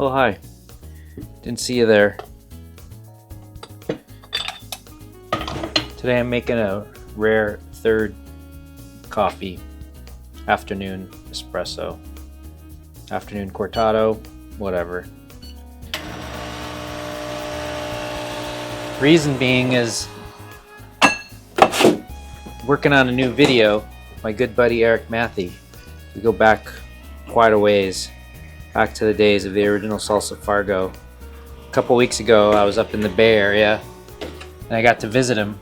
Oh, hi. Didn't see you there. Today I'm making a rare third coffee. Afternoon espresso. Afternoon cortado, whatever. Reason being is working on a new video with my good buddy Erik Mathy. We go back quite a ways, back to the days of the original Salsa Fargo. A couple weeks ago I was up in the Bay Area and I got to visit him.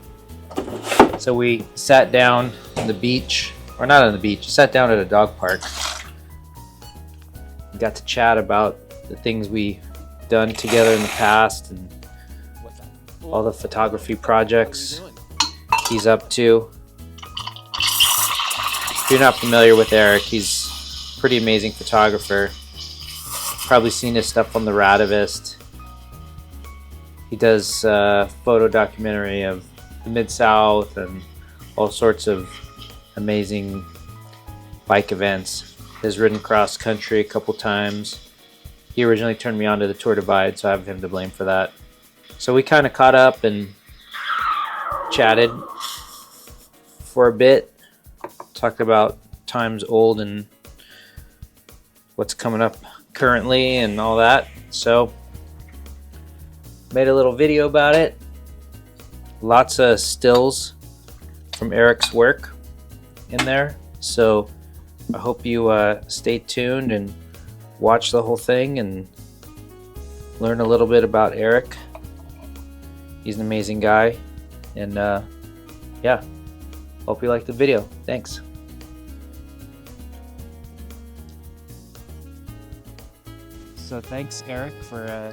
So we sat down on the beach, or not on the beach, sat down at a dog park. We got to chat about the things we've done together in the past and all the photography projects he's up to. If you're not familiar with Erik, he's a pretty amazing photographer. Probably seen his stuff on the Radivist. He does photo documentary of the Mid-South and all sorts of amazing bike events. Has ridden cross country a couple times. He originally turned me on to the Tour Divide, so I have him to blame for that. So we kind of caught up and chatted for a bit, talked about times old and what's coming up currently and all that. So made a little video about it. Lots of stills from Erik's work in there. So I hope you stay tuned and watch the whole thing and learn a little bit about Erik. He's an amazing guy, and yeah, hope you like the video. Thanks. So thanks, Erik, for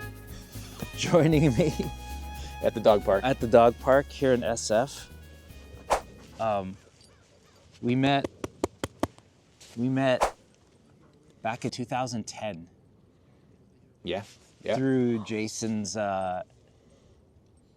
joining me at the dog park. At the dog park here in SF. We met back in 2010. Yeah. Through Jason's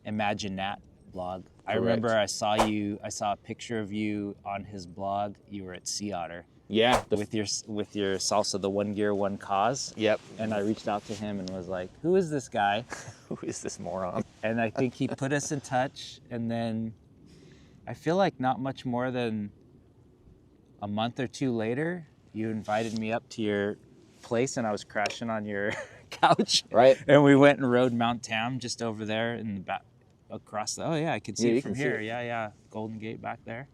Imagine Nat blog. Correct. I remember I saw a picture of you on his blog. You were at Sea Otter. Yeah. With your salsa, the One Gear, One Cause. Yep. And I reached out to him and was like, who is this guy? Who is this moron? And I think he put us in touch, and then I feel like not much more than a month or two later, you invited me up to your place and I was crashing on your couch. Right. And we went and rode Mount Tam just over there in the back, across the, oh yeah, I could see it from here. Yeah. Golden Gate back there.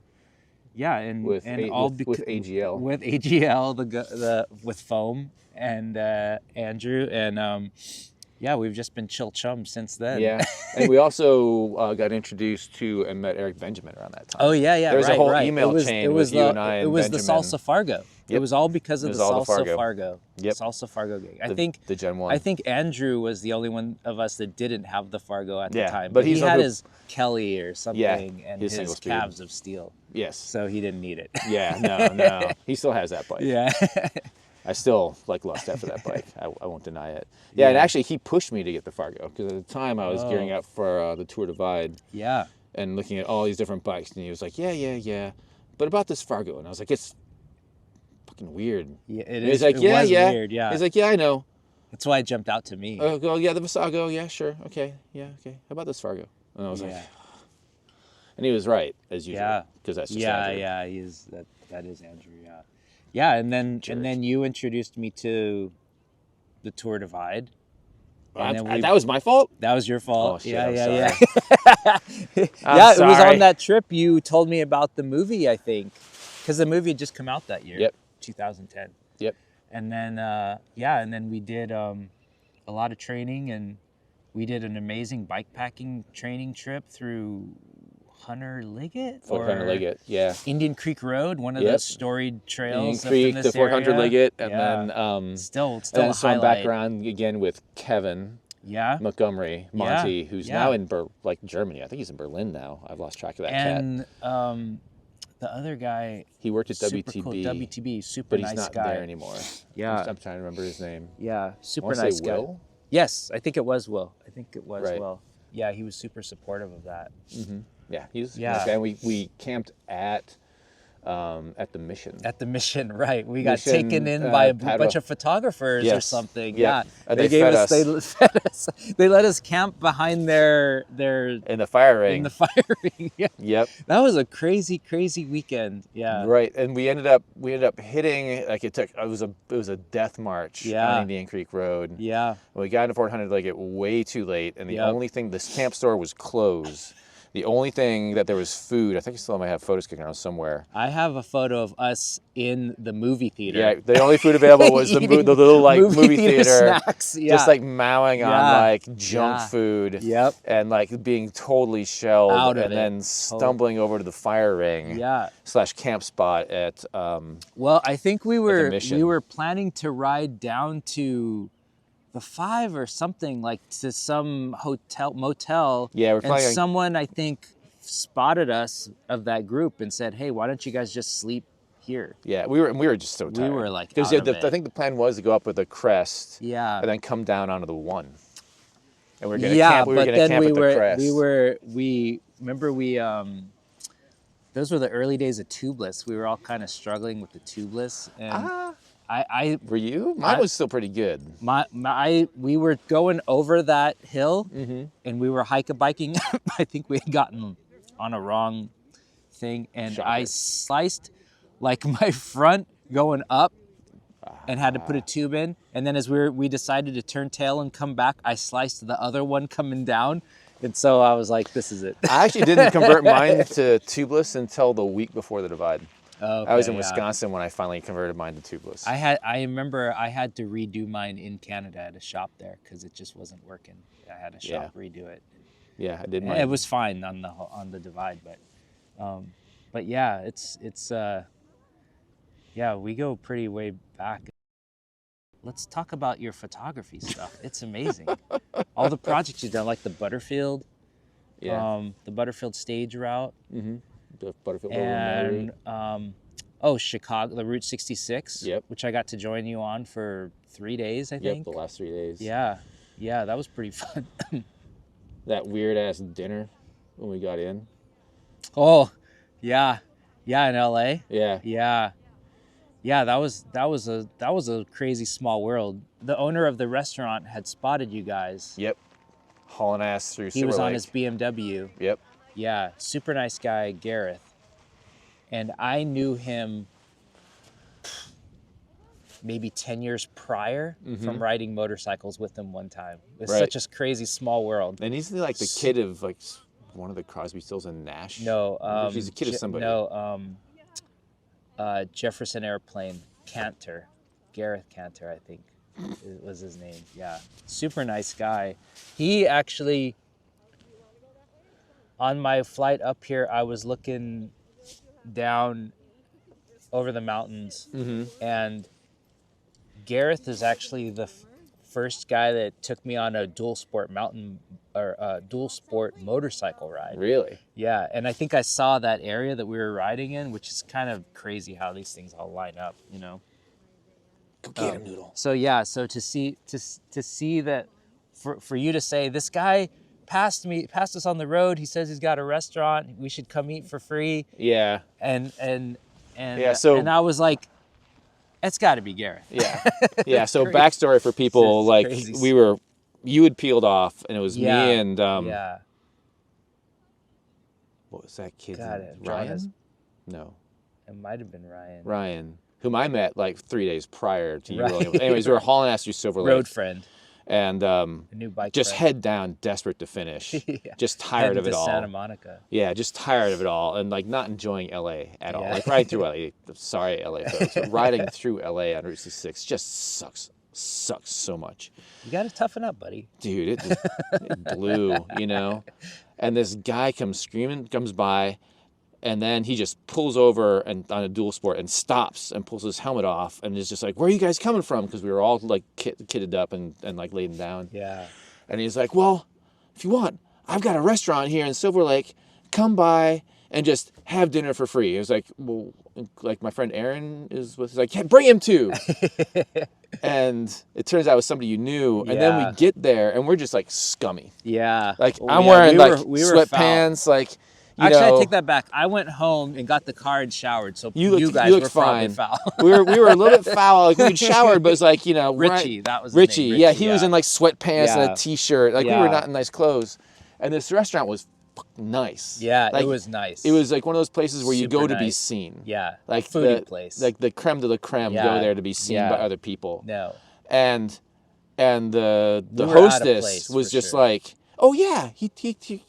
Yeah, with AGL. With AGL, with Foam and Andrew, and yeah, we've just been chill chums since then. Yeah, and we also got introduced to and met Eric Benjamin around that time. Oh yeah, there was a whole email chain it was with you and I. It was Benjamin. the Salsa Fargo. Yep. It was all because of the Salsa Fargo. Yep. Salsa Fargo gig. I think the Gen 1. I think Andrew was the only one of us that didn't have the Fargo at the time. But he had his Kelly or something and his calves of steel. Yes. So he didn't need it. Yeah, no. He still has that bike. Yeah. I still lust after that bike. I won't deny it. Yeah, and actually he pushed me to get the Fargo because at the time I was gearing up for the Tour Divide. Yeah. And looking at all these different bikes, and he was like, yeah. But about this Fargo, and I was like, it's fucking weird. Yeah, it is. He's like, weird, yeah. He's like, yeah, I know. That's why it jumped out to me. Oh, yeah, the Visago, yeah, sure, okay. How about this Fargo? And I was like, and he was right as usual. Yeah, because that's just Andrew. Yeah, he is. That is Andrew. Yeah, yeah, and then you introduced me to the Tour Divide. And that was my fault? That was your fault. Oh, shit, yeah. yeah, It was on that trip you told me about the movie, I think, because the movie had just come out that year. Yep. 2010. Yep. And then and then we did a lot of training, and we did an amazing bikepacking training trip through Hunter Liggett? Fort Hunter Liggett, yeah. Indian Creek Road, one of those storied trails. Indian Creek, the Fort Hunter Liggett, and then still and some background again with Kevin. Yeah. Montgomery, Monty, who's now in Germany. I think he's in Berlin now. I've lost track of that cat. And the other guy, he worked at WTB. Cool. WTB, super but nice he's not guy. there anymore. Yeah. I'm trying to remember his name. Yeah, super nice guy. Will? Yes, I think it was Will. Right. Will. Yeah, he was super supportive of that. Mm-hmm. Yeah, he's a nice guy. We camped at at the Mission. At the Mission, right? We got Mission, taken in by a Padua. bunch of photographers or Yes. something. Yep. Yeah, They gave fed us. They us. fed us. They let us camp behind their In the fire ring. in the fire ring. Yeah. Yep. That was a crazy weekend. Yeah. Right, and we ended up hitting, like, it was a death march on Indian Creek Road. Yeah. We got into Fort Hunter Liggett way too late, and the Yep. only thing, this camp store was closed. The only thing that there was food. I think I still might have photos kicking around somewhere. I have a photo of us in the movie theater. Yeah, the only food available was the little like movie theater snacks. Yeah. Just like mowing on like junk food. Yep. And like being totally shelled, Out of and it. then stumbling over to the fire ring. Yeah. / camp spot at. Well, I think we Mission. were planning to ride down to the 5 or something, like to some motel. Yeah, we're and planning. someone, I think, spotted us of that group and said, "Hey, why don't you guys just sleep here?" Yeah, we were just so tired. We were like, because out of it. I think the plan was to go up with a crest. Yeah. And then come down onto the 1. And we were gonna Yeah, camp. We were but gonna then camp at the crest. we those were the early days of tubeless. We were all kind of struggling with the tubeless, and Were you? Mine was still pretty good. We were going over that hill, and we were biking. I think we had gotten on a wrong thing, and Shocker. I sliced like my front going up, and had to put a tube in. And then as we decided to turn tail and come back, I sliced the other one coming down, and so I was like, "This is it." I actually didn't convert mine to tubeless until the week before the divide. Okay, I was in Wisconsin when I finally converted mine to tubeless. I remember I had to redo mine in Canada at a shop there because it just wasn't working. I had a shop redo it. Yeah, I did And mine. it was fine on the divide, but yeah, it's we go pretty way back. Let's talk about your photography stuff. It's amazing. All the projects you've done, like the Butterfield, the Butterfield stage route. Mm-hmm. The Butterfield and Chicago, the Route 66, which I got to join you on for 3 days, I think. Yep, the last 3 days. Yeah, that was pretty fun. That weird ass dinner when we got in. Oh, yeah, in LA. Yeah. That was a crazy small world. The owner of the restaurant had spotted you guys. Yep. Hauling ass through. He was on his BMW. Yep. Yeah, super nice guy, Gareth. And I knew him maybe 10 years prior from riding motorcycles with him one time. It's such a crazy small world. And he's like the kid of like one of the Crosby, Stills, and Nash. No, he's a kid of somebody. No, Jefferson Airplane, Cantor. Gareth Cantor, I think, was his name. Yeah, super nice guy. He actually, on my flight up here, I was looking down over the mountains, and Gareth is actually the first guy that took me on a dual sport motorcycle ride. Really? Yeah, and I think I saw that area that we were riding in, which is kind of crazy how these things all line up, you know. Go get him, Noodle. So to see that, for you to say, this guy passed us on the road. He says he's got a restaurant. We should come eat for free. Yeah. And so I was like, it's got to be Gareth. Yeah. Yeah. So backstory for people, like you had peeled off, and it was me and what was that kid's name? Ryan? No. It might have been Ryan. Ryan, whom I met like 3 days prior to you rolling. Anyways, we were hauling ass through Silver Lake. Road friend. And a new bike just friend. head down, desperate to finish. Just tired of it all. Santa Monica. Yeah, just tired of it all, and like not enjoying LA at all. Like riding through LA. Sorry, LA folks, but riding through LA on Route 66 just sucks so much. You got to toughen up, buddy. Dude, it blew, you know. And this guy comes by, and then he just pulls over and on a dual sport and stops and pulls his helmet off and is just like, "Where are you guys coming from?" Because we were all like kitted up and like laden down. Yeah. And he's like, "Well, if you want, I've got a restaurant here in Silver Lake. Come by and just have dinner for free." It was like, well, like my friend Aaron is with. He's like, "Yeah, bring him too." And it turns out it was somebody you knew. And then we get there and we're just like scummy. Yeah. Like I'm wearing sweatpants, like. Actually, know, I take that back. I went home and got the car and showered, so you guys looked were fine. probably foul. we were a little bit foul. Like we'd showered, but it's like, you know, Richie, that was his Richie. name. Yeah, Richie, he was in like sweatpants and Yeah. a t-shirt. Like we Yeah. were not in nice clothes. And this restaurant was nice. Yeah, like, it was nice. It was like one of those places where you Super go to be nice. seen. Yeah, like foodie place. Like the creme de la creme Yeah. go there to be seen Yeah. by other people. No. And the We were out of hostess place, was for just sure. like, oh yeah, he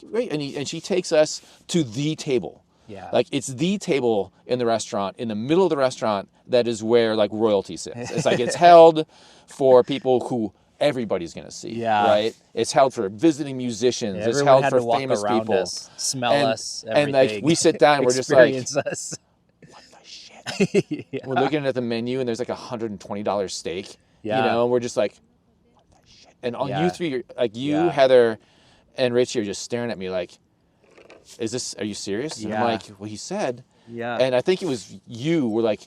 right, and she takes us to the table. Yeah. Like it's the table in the restaurant, in the middle of the restaurant, that is where like royalty sits. It's like it's held for people who everybody's gonna see. Yeah. Right. It's held for visiting musicians. Yeah, it's everyone held had for to walk famous around people. us, smell us, and everything. like we sit down, and we're just like, experience us. what the shit? Yeah. We're looking at the menu, and there's like $120 steak. Yeah. You know, and we're just like, what the shit? And all Yeah. you three, like you, Yeah. Heather, and Richie are just staring at me like, are you serious? And I'm Yeah. like, well, he said. Yeah. And I think it was you were like,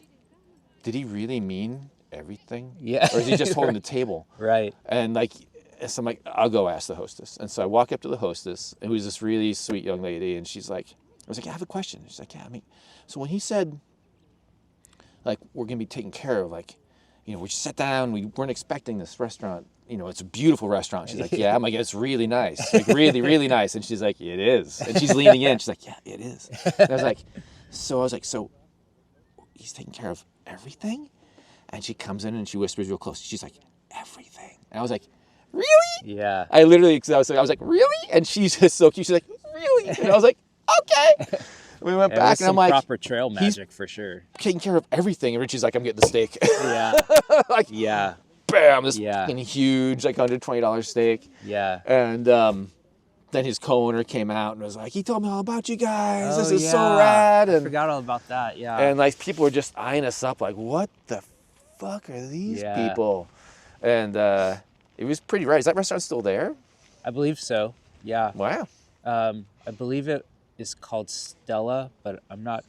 did he really mean everything? Yeah. Or is he just holding the table? Right. And like, so I'm like, I'll go ask the hostess. And so I walk up to the hostess, and who's this really sweet young lady, and she's like, I was like, I have a question. She's like, yeah, I mean, so when he said, like, we're gonna be taken care of, like, you know, we just sat down, we weren't expecting this restaurant. You know, it's a beautiful restaurant. She's like, yeah. I'm like, it's really nice. Like, really, really nice. And she's like, it is. And she's leaning in. She's like, yeah, it is. And I was like, so he's taking care of everything? And she comes in and she whispers real close. She's like, everything. And I was like, really? Yeah. I literally, cause I was like, really? And she's just so cute. She's like, really? And I was like, okay. We went It back, was and I'm some like, proper trail magic for sure. taking care of everything. And Richie's like, I'm getting the steak. Yeah. Like, Yeah. bam, this Yeah. fucking huge, like $120 steak. Yeah. And then his co-owner came out and was like, he told me all about you guys. This Oh, is so yeah. rad. I And, forgot all about that. Yeah. and like people were just eyeing us up like, what the fuck are these Yeah. people? And it was pretty rad. Is that restaurant still there? I believe so. Yeah. Wow. I believe it is called Stella, but I'm not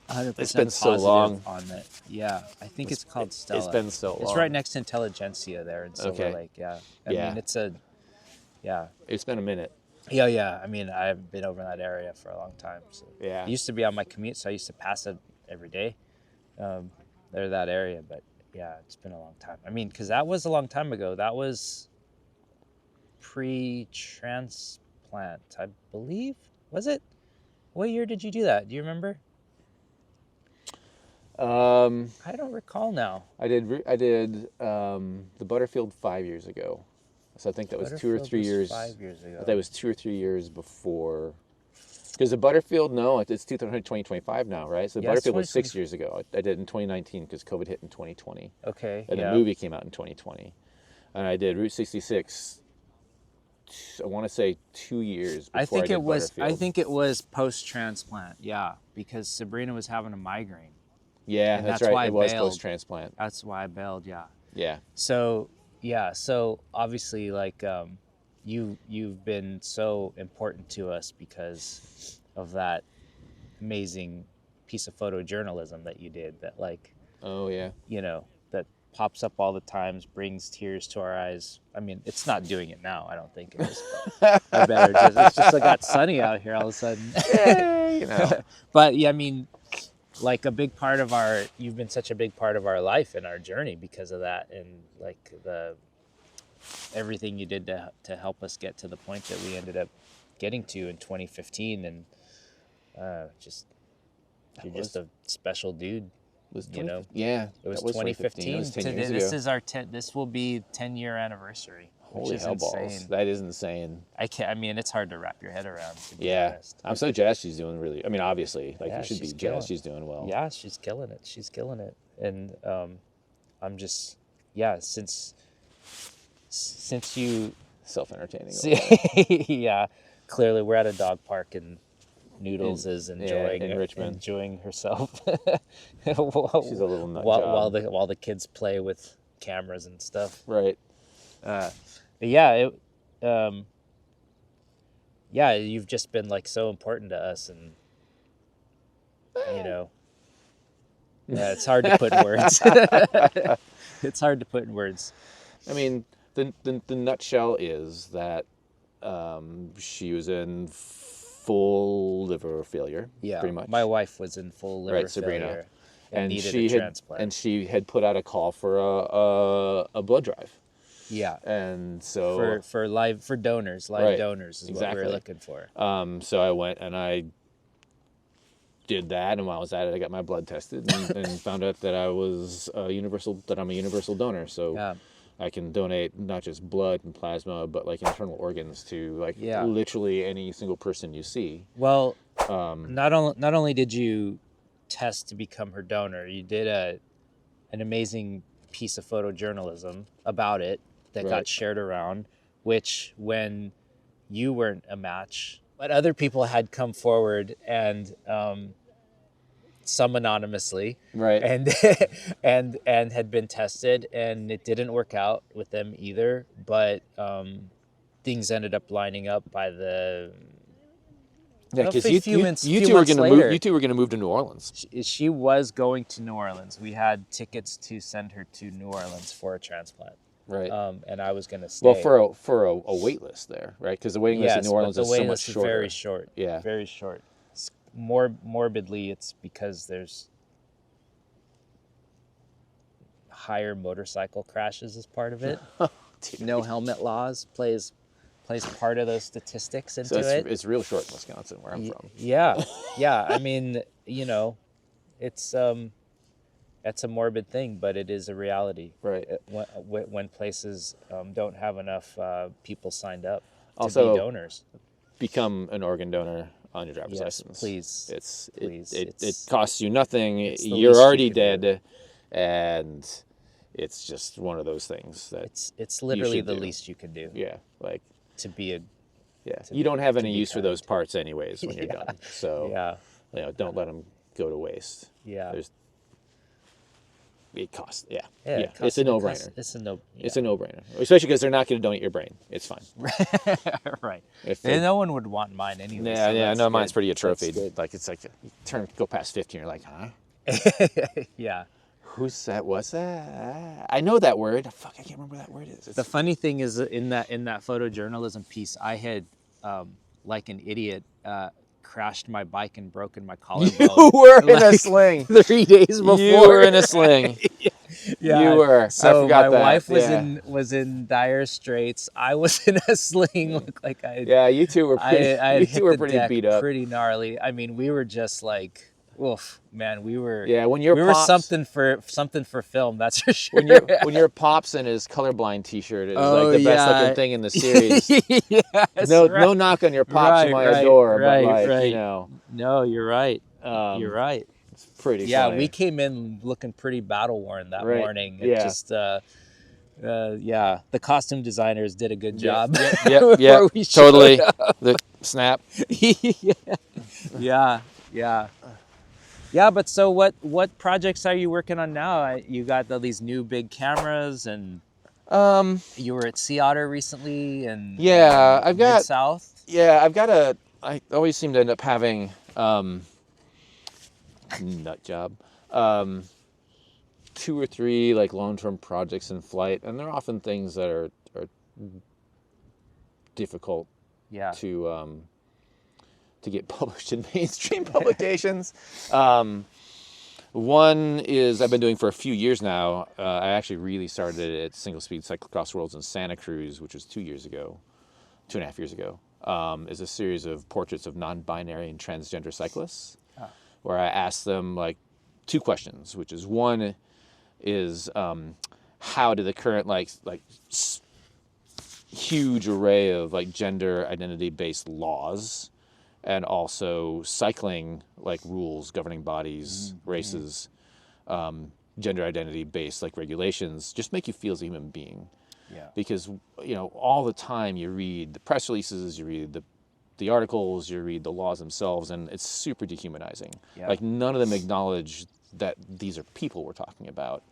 100% It's been so positive long. on it. Yeah, I think it's called Stella. It's been so long. It's right next to Intelligentsia there in Silver Okay. Lake. Yeah. I Yeah. mean, it's a, yeah. It's been a minute. Yeah, yeah. I mean, I haven't been over in that area for a long time. So Yeah. it used to be on my commute, so I used to pass it every day. There, that area, but yeah, it's been a long time. I mean, because that was a long time ago. That was pre-transplant, I believe. Was it? What year did you do that? Do you remember? I don't recall now. I did the Butterfield 5 years ago. So I think that was 2 or Butterfield 3 was years. 5 years ago. That was 2 or 3 years before. Because the Butterfield, no, it's 2025 now, right? So the Yeah, it's Butterfield was 6 2020. years ago. I did it in 2019 because COVID hit in 2020. Okay. And yeah. the movie came out in 2020. And I did Route 66, I want to say 2 years before I think did it was. I Butterfield. think it was post-transplant. Yeah, because Sabrina was having a migraine. Yeah, and that's that's right. why I It was bailed. post-transplant. That's why I bailed. Yeah. Yeah. So yeah. So obviously, like, you've been so important to us because of that amazing piece of photojournalism that you did. That, like, Oh, yeah. you know, that pops up all the times, brings tears to our eyes. I mean, it's not doing it now. I don't think it is. But I better just. It's just like got sunny out here all of a sudden. Yeah, you know. But yeah, I mean, like, you've been such a big part of our life and our journey because of that, and like everything you did to help us get to the point that we ended up getting to in 2015, and you're just a special dude. Was You know, yeah, It was that 2015. It was 10 years This ago. is our this will be 10-year anniversary, which Holy is hell balls. insane. That is insane. I mean, it's hard to wrap your head around, to be Yeah. honest. I'm so jazzed she's doing really, I mean, obviously, like, Yeah, you should be she's jazzed killing. she's doing well. Yeah, she's killing it. She's killing it. And I'm just, yeah, since you, Self-entertaining. yeah, clearly we're at a dog park and Noodles is enjoying in Richmond. enjoying herself. She's a little nut while job. while the kids play with cameras and stuff. Right. But yeah, yeah, you've just been, like, so important to us, and you know, yeah, it's hard to put in words. It's hard to put in words. I mean, the nutshell is that she was in full liver failure. Yeah, pretty much. my wife was in full liver Sabrina. failure and needed she a transplant. and she had put out a call for a blood drive. Yeah, And so for donors, live donors is what we were looking for. So I went and I did that, and while I was at it, I got my blood tested and found out that I'm a universal donor. So Yeah. I can donate not just blood and plasma, but like internal organs to like literally any single person you see. Well, not only did you test to become her donor, you did an amazing piece of photojournalism about it that got shared around, which when you weren't a match, but other people had come forward and some anonymously, and and had been tested, and it didn't work out with them either, but things ended up lining up by the because you two were going to move to New Orleans. She was going to New Orleans. We had tickets to send her to New Orleans for a transplant. Right. And I was going to stay. Well, for a wait list there, right? Because the waiting list in New Orleans is so much shorter. Very short. Yeah. Very short. Morbidly, it's because there's higher motorcycle crashes as part of it. No helmet laws plays part of those statistics into it. It's real short in Wisconsin, where I'm from. Yeah. I mean, it's that's a morbid thing, but it is a reality. Right. When places don't have enough people signed up to also, be donors. Become an organ donor on your driver's license. Please. It costs you nothing. You're already dead, and it's just one of those things that it's literally the least you can do. Yeah, like to be a. Yeah, you don't have any use for those parts anyways when you're done. So don't let them go to waste. Yeah. It costs. Yeah. It's a no-brainer. It's a no-brainer, especially because they're not going to donate your brain. It's fine. Right. And no one would want mine anyway. Yeah. No, mine's pretty atrophied. Like it's like go past 50, and you're like, huh? Yeah. Who's that? What's that? I know that word. Fuck, I can't remember what that word is. The funny thing is, in that photojournalism piece, I had, like an idiot, crashed my bike and broken my collarbone. You were in a sling 3 days before. You were in a sling. Yeah, you were. So I forgot my that. wife was in dire straits. I was in a sling. Looked like I. Yeah, you two were pretty. I hit the pretty deck beat up. pretty gnarly. I mean, we were just like, oof, man. We were. Yeah, when you're we were something for film. That's for sure. When your pops in his colorblind T-shirt is like the best looking thing in the series. Yes, no knock on your pops, whom I adore, but like No, you're right. You're right. It's pretty. Yeah, funny. we came in looking pretty battle worn that morning. It just, the costume designers did a good job. Yeah, totally. The snap. Yeah, but so what projects are you working on now? You got these new big cameras, and you were at Sea Otter recently, and I've got Mid-South. I always seem to end up having nut job 2 or 3 like long-term projects in flight, and they're often things that are difficult to get published in mainstream publications. One is I've been doing for a few years now. I actually really started it at Single Speed Cyclocross Worlds in Santa Cruz, which was 2.5 years ago. Is a series of portraits of non-binary and transgender cyclists, where I ask them like 2 questions, which is one is how do the current huge array of like gender identity based laws and also cycling like rules governing bodies, races, gender identity based like regulations just make you feel as a human being. Yeah. Because all the time you read the press releases, you read the articles, you read the laws themselves, and it's super dehumanizing. Yeah. Like none of them acknowledge that these are people we're talking about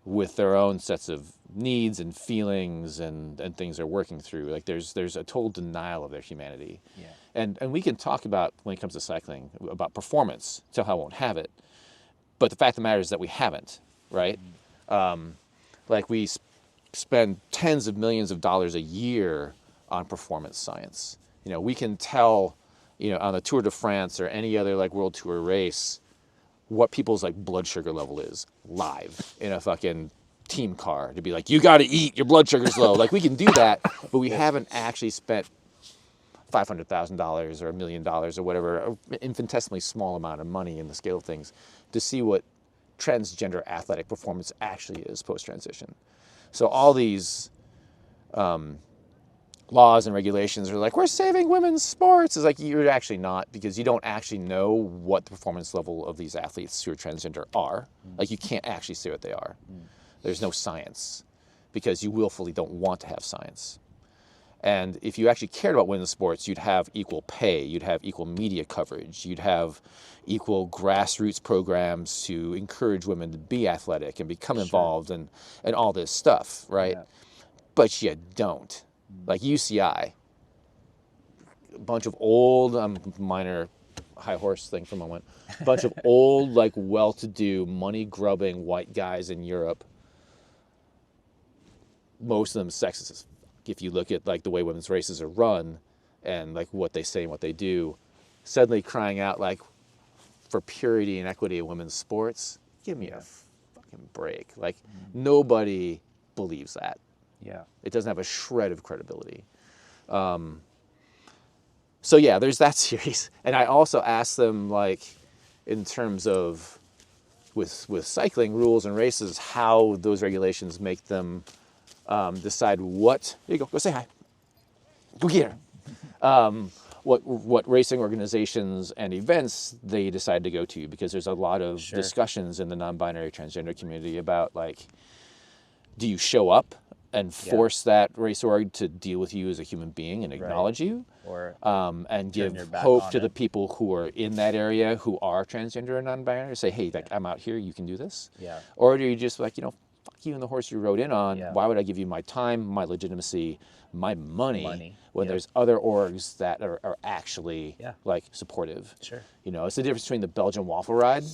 with their own sets of needs and feelings and things they're working through. Like there's a total denial of their humanity. Yeah. And we can talk about, when it comes to cycling, about performance, till hell won't have it. But the fact of the matter is that we haven't, right? Like we spend tens of millions of dollars a year on performance science. We can tell on the Tour de France or any other like world tour race, what people's like blood sugar level is live in a fucking team car to be like, you got to eat, your blood sugar's low. Like we can do that, but we haven't actually spent $500,000 or $1 million or whatever, an infinitesimally small amount of money in the scale of things to see what transgender athletic performance actually is post-transition. So all these laws and regulations are like, we're saving women's sports. It's like, you're actually not, because you don't actually know what the performance level of these athletes who are transgender are. Like you can't actually say what they are. There's no science because you willfully don't want to have science. And if you actually cared about women's sports, you'd have equal pay, you'd have equal media coverage, you'd have equal grassroots programs to encourage women to be athletic and become involved and all this stuff, right? Yeah. But you don't. Like UCI, a bunch of old, minor high horse thing for a moment, a bunch of old, like well-to-do, money-grubbing white guys in Europe, most of them sexist as fuck. If you look at like the way women's races are run and like what they say and what they do, suddenly crying out like for purity and equity in women's sports, give me a fucking break. Like nobody believes that. Yeah. It doesn't have a shred of credibility. So yeah, there's that series. And I also asked them like in terms of with cycling rules and races, how those regulations make them decide what, here you go say hi, go get her. What racing organizations and events they decide to go to, because there's a lot of discussions in the non-binary transgender community about like, do you show up and force that race org to deal with you as a human being and acknowledge you, or and give hope to the people who are in that area who are transgender and non-binary, say, hey, like I'm out here, you can do this, or do you just like, fuck you and the horse you rode in on. Why would I give you my time, my legitimacy, my money when there's other orgs that are actually like supportive? Sure. It's the difference between the Belgian waffle ride,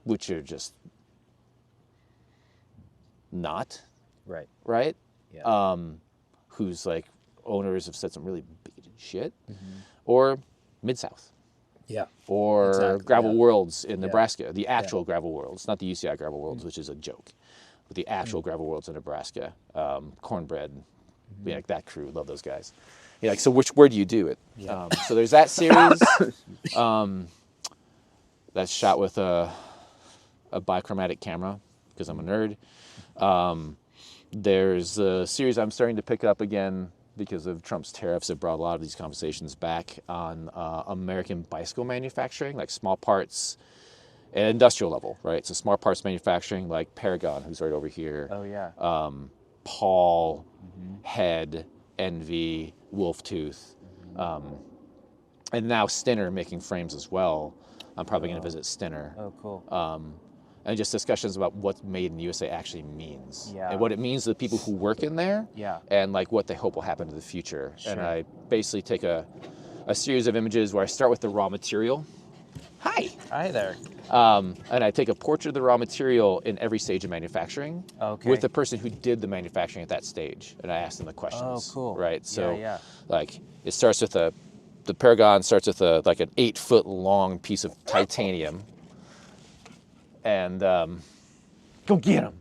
which are just not right. Yeah. Whose like owners have said some really bigoted shit, or Mid-South. Yeah. Or Gravel Worlds in Nebraska, the actual Gravel Worlds, not the UCI Gravel Worlds, which is a joke. But the actual gravel worlds in Nebraska, Cornbread, like that crew, love those guys. Like, so where do you do it? Yeah. So there's that series that's shot with a bichromatic camera because I'm a nerd. There's a series I'm starting to pick up again because of Trump's tariffs that brought a lot of these conversations back on American bicycle manufacturing, like small parts. At industrial level, right? So small parts manufacturing, like Paragon, who's right over here. Oh yeah. Paul, Head, Envy, Wolftooth, and now Stinner making frames as well. I'm probably going to visit Stinner. Oh, cool. And just discussions about what made in the USA actually means, and what it means to the people who work in there, and like what they hope will happen in the future. Sure. And I basically take a series of images where I start with the raw material. Hi there. And I take a portrait of the raw material in every stage of manufacturing with the person who did the manufacturing at that stage. And I ask them the questions. Oh, cool. Right? So, like, it starts with the Paragon starts with like an 8-foot long piece of titanium. And go get them.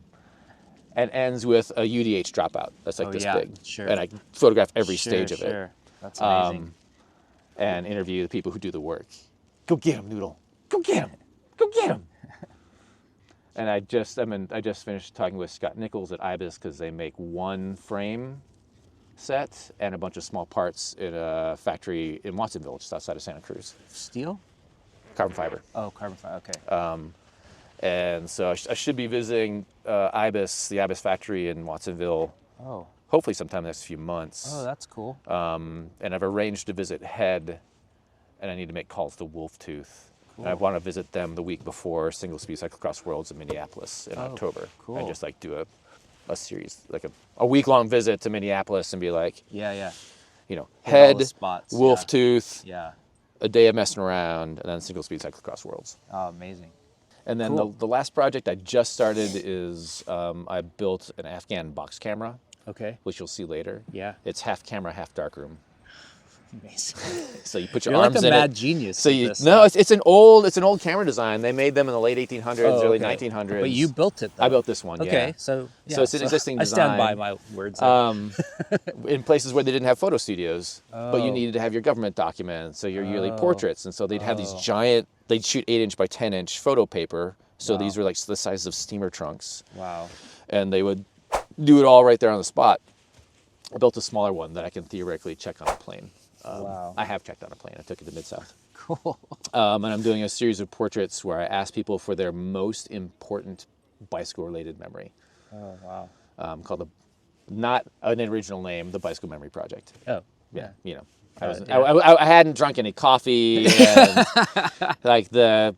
And ends with a UDH dropout. That's like this big. Sure. And I photograph every stage of it. That's amazing. And interview the people who do the work. Go get him, Noodle. Go get him. Go get him. And I just finished talking with Scott Nichols at Ibis because they make one frame set and a bunch of small parts in a factory in Watsonville, just outside of Santa Cruz. Steel? Carbon fiber. Oh, carbon fiber. Okay. And so I should be visiting Ibis, the Ibis factory in Watsonville. Oh. Hopefully sometime in the next few months. Oh, that's cool. And I've arranged to visit Head, and I need to make calls to Wolftooth. Cool. And I want to visit them the week before Single Speed Cyclocross Worlds in Minneapolis in October. Cool. And just like do a series, like a week-long visit to Minneapolis and be like, Head, Wolftooth, a day of messing around, and then Single Speed Cyclocross Worlds. Oh, amazing. And then the last project I just started is I built an Afghan box camera, which you'll see later. Yeah. It's half camera, half darkroom. Amazing. So you put your You're arms like a in mad it. genius. So with this no, stuff. it's an old camera design. They made them in the late 1800s, early okay. 1900s. But you built it, though. I built this one. Okay, Yeah. so So it's an existing I stand by design. my words. In places where they didn't have photo studios, but you Oh. needed to have your government documents, so your yearly Oh. portraits, and so they'd have these giant. They'd shoot 8-inch by 10-inch photo paper. So these were like the size of steamer trunks. Wow. And they would do it all right there on the spot. I built a smaller one that I can theoretically check on a plane. Wow. I have checked on a plane. I took it to Mid-South. Cool. And I'm doing a series of portraits where I ask people for their most important bicycle-related memory. Oh, wow. Called not an original name, the Bicycle Memory Project. Oh. Yeah, you know. Yeah. I hadn't drunk any coffee, and like the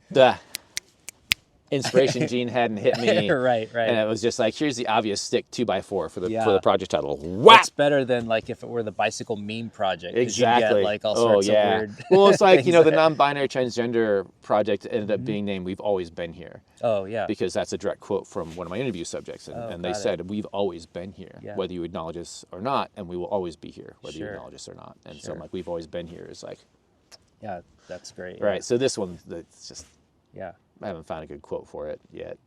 inspiration gene hadn't hit me. Right. And it was just like, here's the obvious stick 2x4 for the Yeah. project title. Whap! It's better than like if it were the bicycle meme project. 'Cause Exactly. You get like all sorts of weird. Well, it's like, you know, the things. non-binary transgender project ended up being named We've Always Been Here. Oh, yeah. Because that's a direct quote from one of my interview subjects. And they got it. said, we've always been here, Yeah. whether you acknowledge us or not, and we will always be here, whether you Sure. acknowledge us or not. And so Sure. I'm like, we've always been here is like, Yeah, that's great. right. So this one, it's just, Yeah. I haven't found a good quote for it yet.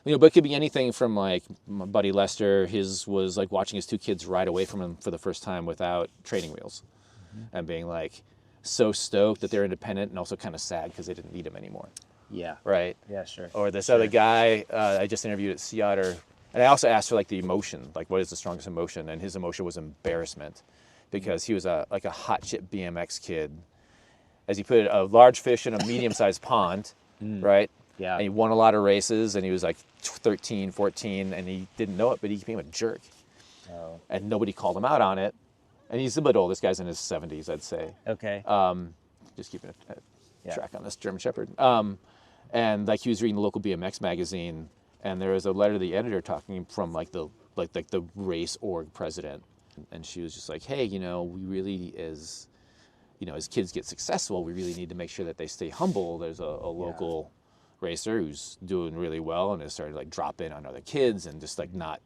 You know, but it could be anything from like my buddy Lester, his was like watching his 2 kids ride away from him for the first time without training wheels and being like so stoked that they're independent and also kind of sad because they didn't need him anymore. Yeah. Right. Yeah, sure. Or this other guy I just interviewed at Sea Otter. And I also asked for like the emotion, like what is the strongest emotion? And his emotion was embarrassment because he was a hot shit BMX kid. As he put it, a large fish in a medium-sized pond, right? Yeah. And he won a lot of races, and he was like 13, 14, and he didn't know it, but he became a jerk. Oh. And nobody called him out on it. And he's a bit old. This guy's in his 70s, I'd say. Okay. Just keeping a track on this German Shepherd. And like he was reading the local BMX magazine, and there was a letter to the editor talking from like the race org president, and she was just like, hey, you know, we really as kids get successful, we really need to make sure that they stay humble. There's a local racer who's doing really well and has started to like drop in on other kids and just like not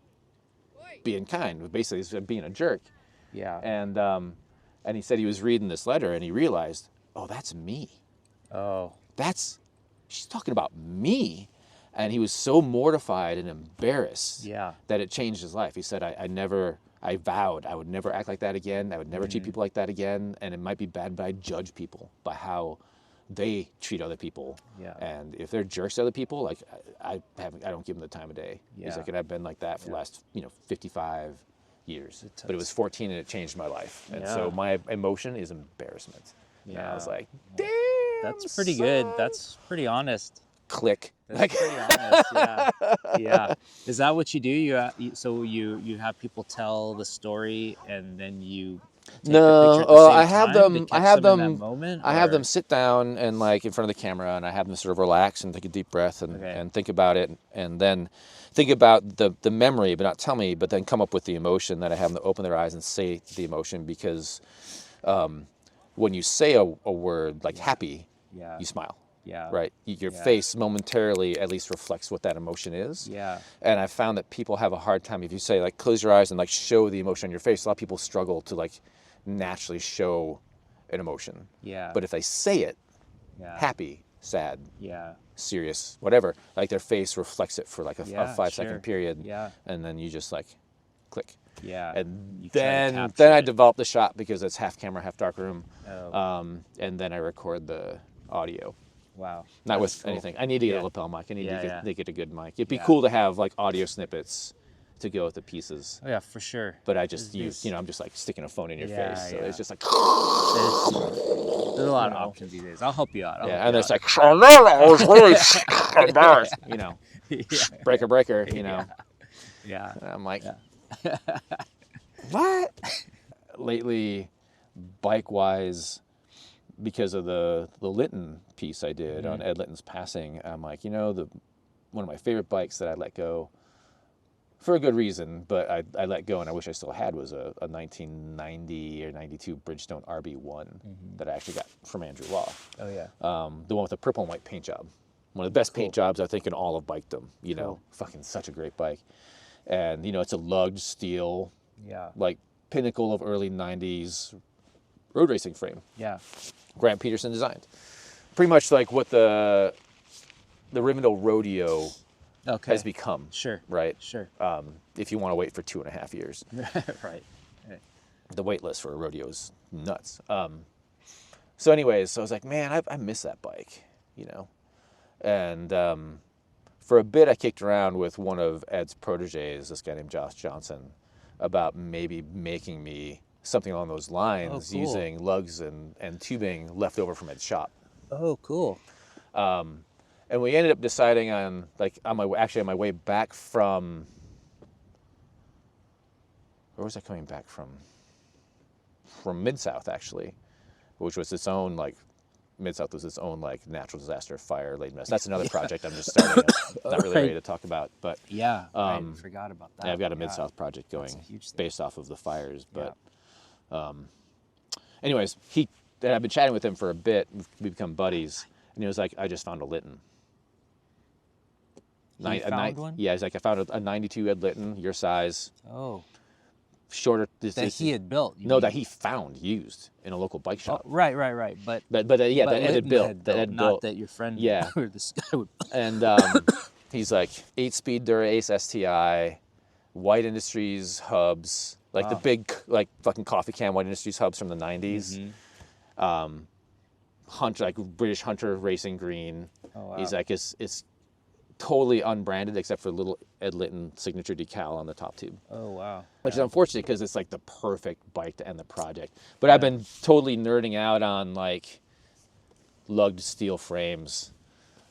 being kind, basically he's being a jerk. Yeah. And he said he was reading this letter and he realized, oh, that's me. Oh. She's talking about me. And he was so mortified and embarrassed that it changed his life. He said, I vowed I would never act like that again. I would never treat people like that again. And it might be bad, but I judge people by how they treat other people. Yeah. And if they're jerks to other people, like I don't give them the time of day. Yeah. He's like, and I've been like that for the last 55 years. But it was 14 and it changed my life. And so my emotion is embarrassment. Yeah. And I was like, damn. That's pretty good. That's pretty honest. Click. That's pretty honest. Yeah. Yeah. Is that what you do? So you have people tell the story and then you take the picture at the same I have time them. to catch I have them them. in that moment, I have or- them sit down and like in front of the camera, and I have them sort of relax and take a deep breath and think about it, and then think about the memory, but not tell me, but then come up with the emotion that I have them to open their eyes and say the emotion, because when you say a word like happy, you smile. Yeah. Right. Your face momentarily at least reflects what that emotion is. Yeah. And I found that people have a hard time if you say like close your eyes and like show the emotion on your face. A lot of people struggle to like naturally show an emotion. Yeah. But if they say it, happy, sad, serious, whatever, like their face reflects it for like a 5-second period. Yeah. And then you just like click. Yeah. And You try to then capture I it. develop the shot because it's half camera, half dark room. Oh. And then I record the audio. Wow. Not That's with cool. anything. I need to get Yeah. a lapel mic. I need Yeah, to get a good mic. It'd be Yeah. cool to have like audio snippets to go with the pieces. Oh yeah, for sure. But I just There's- use, I'm just like sticking a phone in your Yeah, face. So yeah. it's just like, There's a lot of options these days. I'll help you out. and it's like, oh no, I was really embarrassed, breaker, Yeah. And I'm like, what? Lately, bike-wise, because of the Litton piece I did on Ed Litton's passing, I'm like, one of my favorite bikes that I let go for a good reason, but I let go and I wish I still had was a 1990 or 92 Bridgestone RB1 that I actually got from Andrew Law. Oh yeah. The one with the purple and white paint job. One of the best paint jobs I think in all of bikedom, fucking such a great bike. And, it's a lugged steel, Yeah. like pinnacle of early 90s road racing frame. Yeah. Grant Peterson designed. Pretty much like what the Rivendell Rodeo Okay. has become. Sure. Right? Sure. If you want to wait for 2.5 years. Right. The wait list for a rodeo is nuts. So anyways, I was like, man, I miss that bike, you know? And for a bit, I kicked around with one of Ed's proteges, this guy named Josh Johnson, about maybe making me something along those lines, cool. using lugs and tubing left over from Ed's shop. Oh, cool. And we ended up deciding on, like, on my way back from, where was I coming back from? From Mid-South, actually, which was its own, like, Mid-South was its own, like, natural disaster fire laden mess. That's another project I'm just starting. Not really ready to talk about, but Yeah, I forgot about that. yeah, I've got a Mid-South project going huge thing. based off of the fires. But anyways, I've been chatting with him for a bit. We've become buddies, and he was like, I just found a Lytton. He found one? Yeah, he's like, I found a 92 Ed Lytton, your size. Oh. Shorter. That he had built. That he found used in a local bike shop. Oh, right. But that Ed had built. Not that your friend or this guy would. And he's like 8-speed Dura-Ace STI, White Industries hubs, like the big, like, fucking coffee can White Industries hubs from the 90s. Hunter, like British Hunter Racing Green. Oh, wow. He's like, it's totally unbranded except for a little Ed Lytton signature decal on the top tube. Oh, wow. Which is unfortunate because it's like the perfect bike to end the project. But I've been totally nerding out on, like, lugged steel frames.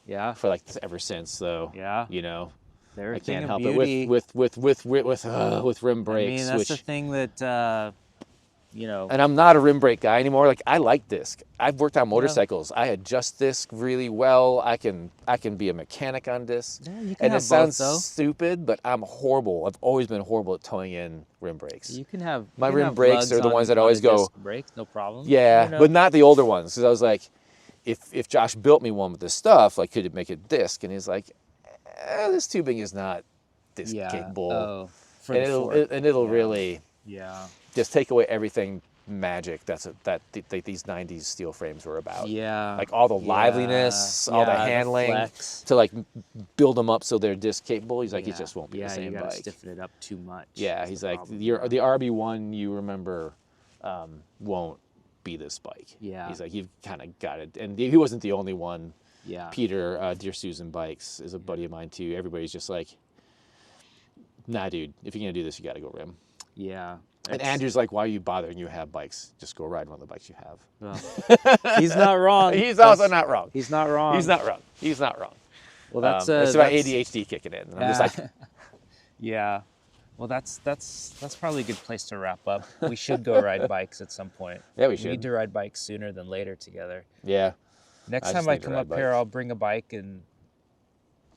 Yeah. For, like, ever since, though. Yeah. You know, They're I can't help it with rim brakes. I mean, that's the thing that you know. And I'm not a rim brake guy anymore. Like, I like disc. I've worked on motorcycles. I adjust disc really well. I can be a mechanic on disc. Yeah, you can and have it sounds both, though. stupid, but I'm horrible. I've always been horrible at towing in rim brakes. You can have My rim brakes are the ones that always go. Brakes, no problem. Yeah, you know? but not the older ones. Because I was like, if Josh built me one with this stuff, like, could it make it disc? And he's like, this tubing is not disc capable. Oh, and it'll really just take away everything magic that these 90s steel frames were about. Yeah. Like all the liveliness, all the handling to, like, build them up so they're disc capable. He's like, it just won't be the same you gotta bike. stiffen it up too much. Yeah, he's like, the RB1 you remember won't be this bike. Yeah. He's like, you've kind of got it. And he wasn't the only one. Yeah. Peter, Dear Susan Bikes, is a buddy of mine too. Everybody's just like, nah, dude, if you're going to do this, you got to go rim. Yeah. And Andrew's like, why are you bothering? You have bikes. Just go ride one of the bikes you have. Well, he's not wrong. He's also not wrong. He's not wrong. He's not wrong. He's not wrong. Well, that's about ADHD kicking in. And I'm just like, yeah. Well, that's probably a good place to wrap up. We should go ride bikes at some point. Yeah, we should. We need to ride bikes sooner than later together. Yeah. Next time I come up here, I'll bring a bike and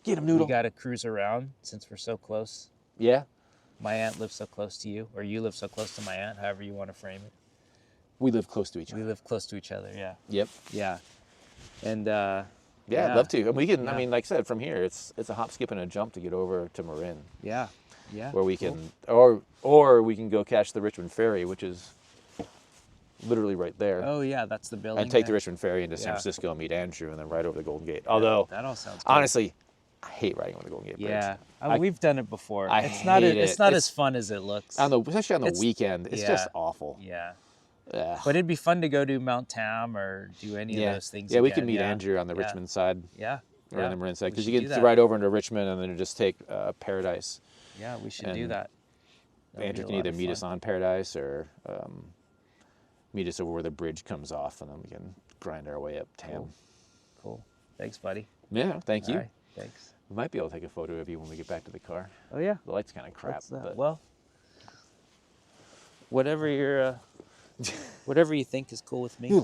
get him, Noodle. We got to cruise around since we're so close. Yeah. My aunt lives so close to you, or you live so close to my aunt, however you want to frame it. We live close to each other. We live close to each other, yeah. Yep. Yeah. And yeah, I'd love to. And we can, I mean, like I said, from here, it's a hop, skip, and a jump to get over to Marin. Yeah. Yeah. Where we can, or we can go catch the Richmond Ferry, which is literally right there. Oh yeah, that's the building. And take the Richmond Ferry into San Francisco and meet Andrew, and then ride over the Golden Gate. Yeah, Although that all sounds good. Honestly, I hate riding over the Golden Gate Bridge. Yeah, we've done it before. It's not as fun as it looks. Especially on the weekend, it's just awful. Yeah. Yeah. But it'd be fun to go to Mount Tam or do any of those things. Yeah, we can meet Andrew on the Richmond side. Yeah. Or on the Marin side, because you get to ride over into Richmond and then just take Paradise. Yeah, we should do that. Andrew can either meet us on Paradise or meet us over where the bridge comes off, and then we can grind our way up Tam. Cool. Thanks, buddy. Yeah, thank you. All right, thanks. We might be able to take a photo of you when we get back to the car. Oh yeah. The light's kind of crap. But... Well, whatever you think is cool with me.